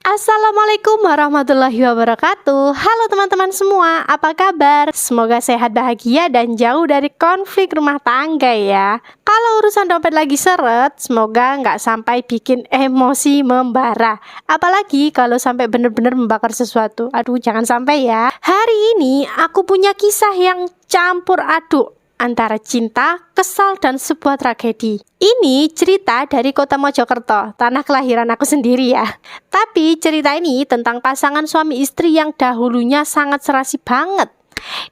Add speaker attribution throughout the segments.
Speaker 1: Assalamualaikum warahmatullahi wabarakatuh. Halo teman-teman semua, apa kabar? Semoga sehat, bahagia, dan jauh dari konflik rumah tangga ya. Kalau urusan dompet lagi seret, semoga nggak sampai bikin emosi membara. Apalagi kalau sampai benar-benar membakar sesuatu. Aduh, jangan sampai ya. Hari ini aku punya kisah yang campur aduk antara cinta, kesal, dan sebuah tragedi. Ini cerita dari kota Mojokerto, tanah kelahiran aku sendiri ya. Tapi cerita ini tentang pasangan suami istri yang dahulunya sangat serasi banget.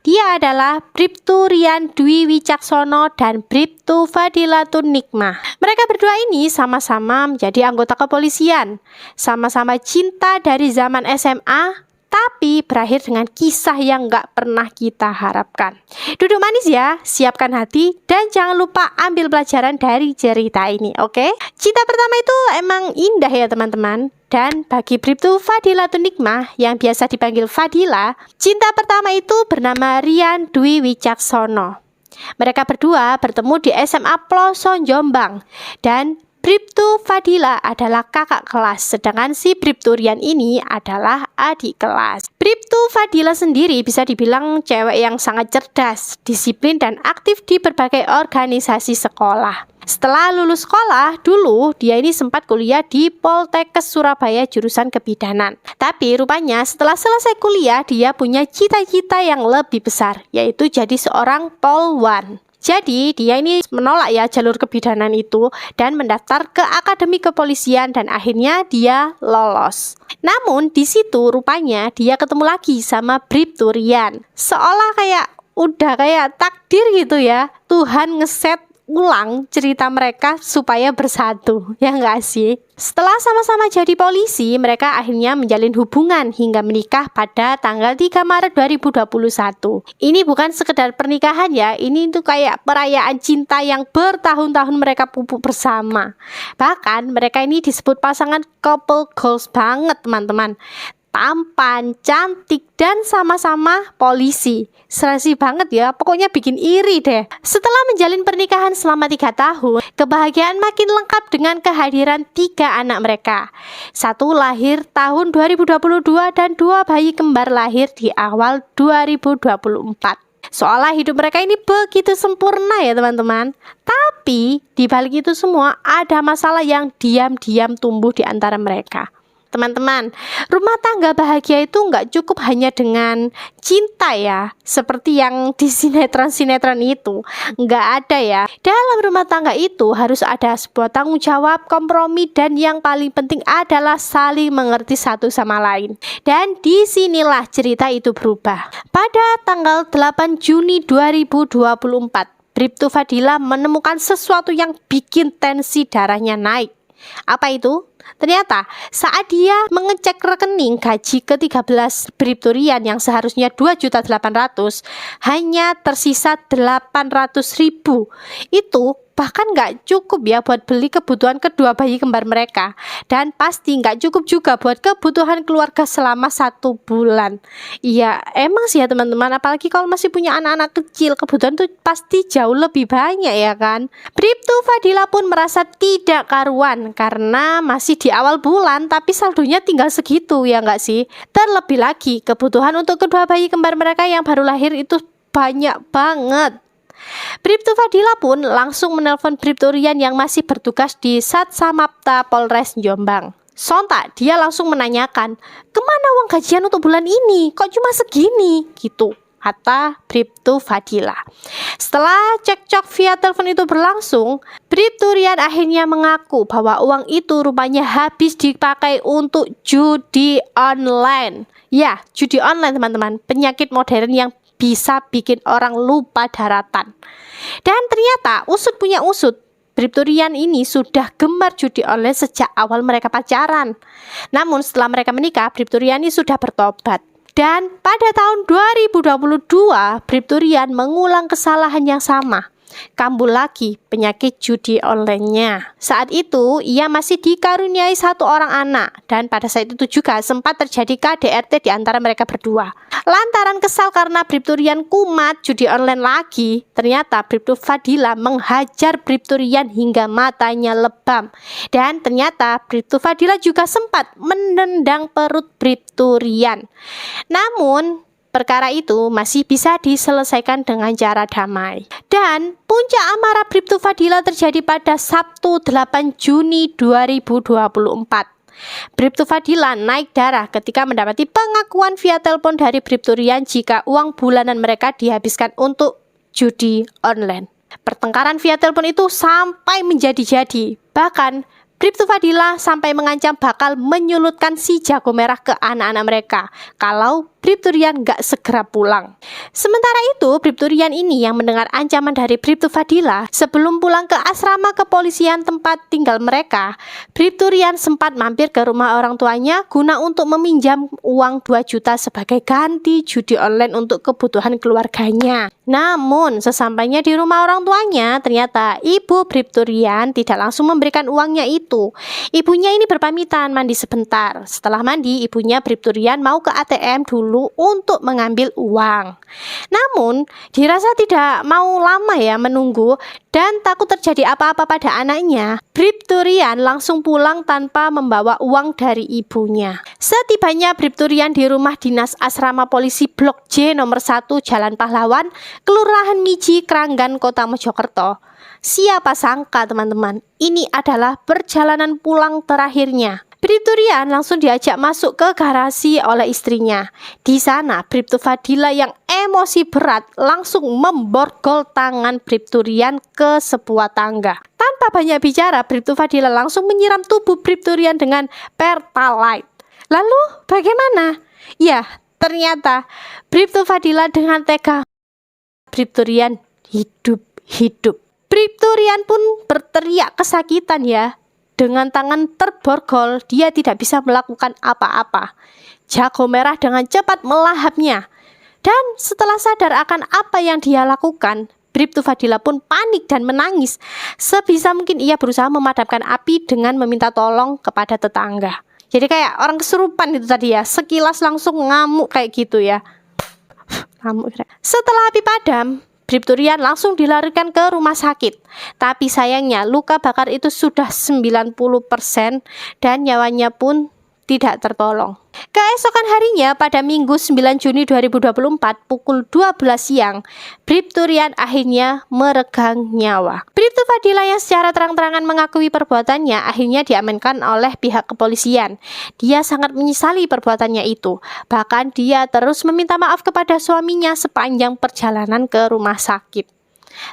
Speaker 1: Dia adalah Bribtu Rian Dwi Wicaksono dan Bribtu Fadilatun Nikmah. Mereka berdua ini sama-sama menjadi anggota kepolisian. Sama-sama cinta dari zaman SMA, tapi berakhir dengan kisah yang gak pernah kita harapkan. Duduk manis ya, siapkan hati, dan jangan lupa ambil pelajaran dari cerita ini, oke? Cinta pertama itu emang indah ya teman-teman. Dan bagi Bribtu Fadilatun Nikmah yang biasa dipanggil Fadila, cinta pertama itu bernama Rian Dwi Wicaksono. Mereka berdua bertemu di SMA Ploso Jombang, dan Bribtu Fadila adalah kakak kelas, sedangkan si Bribtu Rian ini adalah adik kelas. Bribtu Fadila sendiri bisa dibilang cewek yang sangat cerdas, disiplin, dan aktif di berbagai organisasi sekolah. Setelah lulus sekolah, dulu dia ini sempat kuliah di Poltekkes Surabaya jurusan kebidanan. Tapi rupanya setelah selesai kuliah, dia punya cita-cita yang lebih besar, yaitu jadi seorang polwan. Jadi dia ini menolak ya jalur kebidanan itu dan mendaftar ke Akademi Kepolisian dan akhirnya dia lolos. Namun di situ rupanya dia ketemu lagi sama Bribtu Rian. Seolah udah kayak takdir gitu ya. Tuhan ngeset ulang cerita mereka supaya bersatu, ya enggak sih? Setelah sama-sama jadi polisi, mereka akhirnya menjalin hubungan hingga menikah pada tanggal 3 Maret 2021. Ini bukan sekedar pernikahan ya, ini tuh kayak perayaan cinta yang bertahun-tahun mereka pupuk bersama. Bahkan mereka ini disebut pasangan couple goals banget teman-teman. Tampan, cantik, dan sama-sama polisi. Serasi banget ya, pokoknya bikin iri deh. Setelah menjalin pernikahan selama 3 tahun, kebahagiaan makin lengkap dengan kehadiran 3 anak mereka. Satu lahir tahun 2022 dan 2 bayi kembar lahir di awal 2024. Seolah hidup mereka ini begitu sempurna ya teman-teman. Tapi di balik itu semua ada masalah yang diam-diam tumbuh di antara mereka. Teman-teman, rumah tangga bahagia itu nggak cukup hanya dengan cinta ya, seperti yang di sinetron-sinetron itu. Nggak ada ya. Dalam rumah tangga itu harus ada sebuah tanggung jawab, kompromi, dan yang paling penting adalah saling mengerti satu sama lain. Dan disinilah cerita itu berubah. Pada tanggal 8 Juni 2024, Bribtu Fadila menemukan sesuatu yang bikin tensi darahnya naik. Apa itu? Ternyata saat dia mengecek rekening gaji ke-13 Bribtu Rian yang seharusnya 2.800.000 hanya tersisa 800.000. Itu bahkan nggak cukup ya buat beli kebutuhan kedua bayi kembar mereka, dan pasti nggak cukup juga buat kebutuhan keluarga selama 1 bulan. Iya emang sih ya teman-teman, apalagi kalau masih punya anak-anak kecil, kebutuhan tuh pasti jauh lebih banyak ya kan. Bribtu Fadila pun merasa tidak karuan karena masih di awal bulan tapi saldonya tinggal segitu, ya nggak sih? Terlebih lagi kebutuhan untuk kedua bayi kembar mereka yang baru lahir itu banyak banget. Bribtu Fadila pun langsung menelpon Bribtu Rian yang masih bertugas di Satsamapta Polres Jombang. Sontak dia langsung menanyakan, kemana uang gajian untuk bulan ini? Kok cuma segini? Gitu kata Bribtu Fadila. Setelah cekcok via telepon itu berlangsung, Bribtu Rian akhirnya mengaku bahwa uang itu rupanya habis dipakai untuk judi online. Ya, judi online teman-teman, penyakit modern yang bisa bikin orang lupa daratan. Dan ternyata usut punya usut, Bribtu Rian ini sudah gemar judi online sejak awal mereka pacaran. Namun setelah mereka menikah, Bribtu Rian ini sudah bertobat. Dan pada tahun 2022, Bribtu Rian mengulang kesalahan yang sama. kambuh lagi penyakit judi online-nya. Saat itu ia masih dikaruniai satu orang anak, dan pada saat itu juga sempat terjadi KDRT di antara mereka berdua. Lantaran kesal karena Bribtu Rian kumat judi online lagi, ternyata Bribtu Fadila menghajar Bribtu Rian hingga matanya lebam. Dan ternyata Bribtu Fadila juga sempat menendang perut Bribtu Rian. Namun perkara itu masih bisa diselesaikan dengan cara damai. Dan puncak amarah Bribtu Fadila terjadi pada Sabtu 8 Juni 2024. Bribtu Fadila naik darah ketika mendapati pengakuan via telepon dari Bribtu Rian jika uang bulanan mereka dihabiskan untuk judi online. Pertengkaran via telepon itu sampai menjadi-jadi. Bahkan Bribtu Fadila sampai mengancam bakal menyulutkan si jago merah ke anak-anak mereka kalau Bribtu Rian gak segera pulang. Sementara itu, Bribtu Rian ini yang mendengar ancaman dari Bribtu Fadila sebelum pulang ke asrama kepolisian tempat tinggal mereka, Bribtu Rian sempat mampir ke rumah orang tuanya guna untuk meminjam uang 2 juta sebagai ganti judi online untuk kebutuhan keluarganya. Namun, sesampainya di rumah orang tuanya, ternyata ibu Bribtu Rian tidak langsung memberikan uangnya itu. Ibunya ini berpamitan mandi sebentar. Setelah mandi, ibunya Bribtu Rian mau ke ATM dulu untuk mengambil uang. Namun, dirasa tidak mau lama ya menunggu dan takut terjadi apa-apa pada anaknya, Bribtu Rian langsung pulang tanpa membawa uang dari ibunya. Setibanya Bribtu Rian di rumah dinas asrama polisi Blok J nomor 1 Jalan Pahlawan, Kelurahan Miji, Kranggan, Kota Mojokerto. Siapa sangka teman-teman, ini adalah perjalanan pulang terakhirnya. Bribtu Rian langsung diajak masuk ke garasi oleh istrinya. Di sana Bribtu Fadila yang emosi berat langsung memborgol tangan Bribtu Rian ke sebuah tangga. Tanpa banyak bicara, Bribtu Fadila langsung menyiram tubuh Bribtu Rian dengan Pertalite. Lalu bagaimana? Ya, ternyata Bribtu Fadila dengan tega Bribtu Rian hidup. Bribtu Rian pun berteriak kesakitan ya. Dengan tangan terborgol, dia tidak bisa melakukan apa-apa. Jago merah dengan cepat melahapnya. Dan setelah sadar akan apa yang dia lakukan, Bribtu Fadila pun panik dan menangis. Sebisa mungkin ia berusaha memadamkan api dengan meminta tolong kepada tetangga. Jadi kayak orang kesurupan itu tadi ya, sekilas langsung ngamuk kayak gitu ya. Setelah api padam, Bribtu Rian langsung dilarikan ke rumah sakit. Tapi sayangnya luka bakar itu sudah 90% dan nyawanya pun tidak tertolong. Keesokan harinya pada Minggu 9 Juni 2024 pukul 12 siang, Bribtu Rian akhirnya meregang nyawa. Bribtu Fadila yang secara terang-terangan mengakui perbuatannya akhirnya diamankan oleh pihak kepolisian. Dia sangat menyesali perbuatannya itu. Bahkan dia terus meminta maaf kepada suaminya sepanjang perjalanan ke rumah sakit.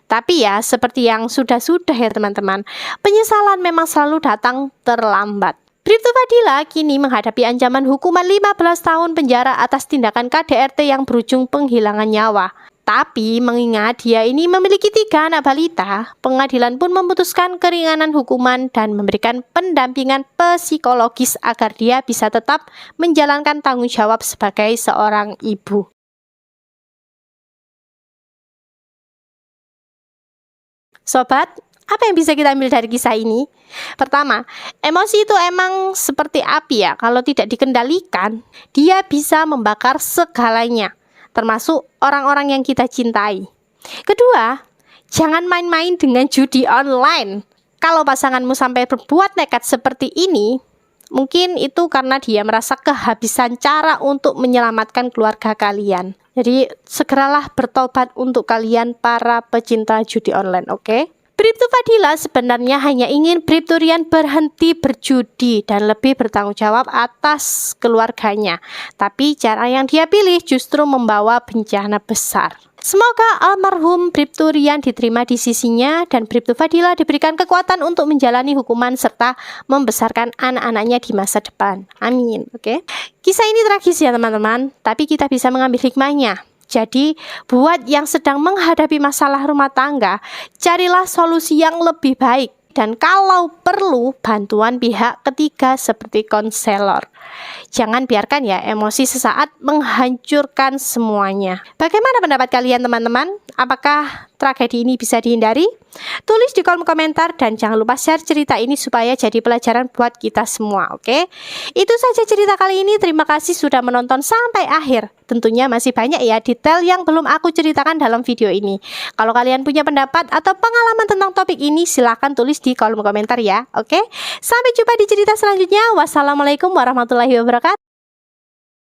Speaker 1: Tapi ya, seperti yang sudah-sudah ya teman-teman, penyesalan memang selalu datang terlambat. Bribtu Fadila kini menghadapi ancaman hukuman 15 tahun penjara atas tindakan KDRT yang berujung penghilangan nyawa. Tapi mengingat dia ini memiliki 3 anak balita, pengadilan pun memutuskan keringanan hukuman dan memberikan pendampingan psikologis agar dia bisa tetap menjalankan tanggung jawab sebagai seorang ibu. Sobat, apa yang bisa kita ambil dari kisah ini? Pertama, emosi itu emang seperti api ya. Kalau tidak dikendalikan, dia bisa membakar segalanya, termasuk orang-orang yang kita cintai. Kedua, jangan main-main dengan judi online. Kalau pasanganmu sampai berbuat nekat seperti ini, mungkin itu karena dia merasa kehabisan cara untuk menyelamatkan keluarga kalian. Jadi segeralah bertobat untuk kalian para pecinta judi online, oke? Bribtu Fadila sebenarnya hanya ingin Bribtu Rian berhenti berjudi dan lebih bertanggung jawab atas keluarganya. Tapi cara yang dia pilih justru membawa bencana besar. Semoga almarhum Bribtu Rian diterima di sisinya dan Bribtu Fadila diberikan kekuatan untuk menjalani hukuman serta membesarkan anak-anaknya di masa depan. Amin. Oke. Kisah ini tragis ya teman-teman, tapi kita bisa mengambil hikmahnya. Jadi, buat yang sedang menghadapi masalah rumah tangga, carilah solusi yang lebih baik. Dan kalau perlu, bantuan pihak ketiga seperti konselor. Jangan biarkan ya emosi sesaat menghancurkan semuanya. Bagaimana pendapat kalian teman-teman? Apakah tragedi ini bisa dihindari? Tulis di kolom komentar dan jangan lupa share cerita ini supaya jadi pelajaran buat kita semua, oke? Itu saja cerita kali ini. Terima kasih sudah menonton sampai akhir. Tentunya masih banyak ya detail yang belum aku ceritakan dalam video ini. Kalau kalian punya pendapat atau pengalaman tentang topik ini, silahkan tulis di kolom komentar ya, oke? Sampai jumpa di cerita selanjutnya. Wassalamualaikum warahmatullahi wabarakatuh.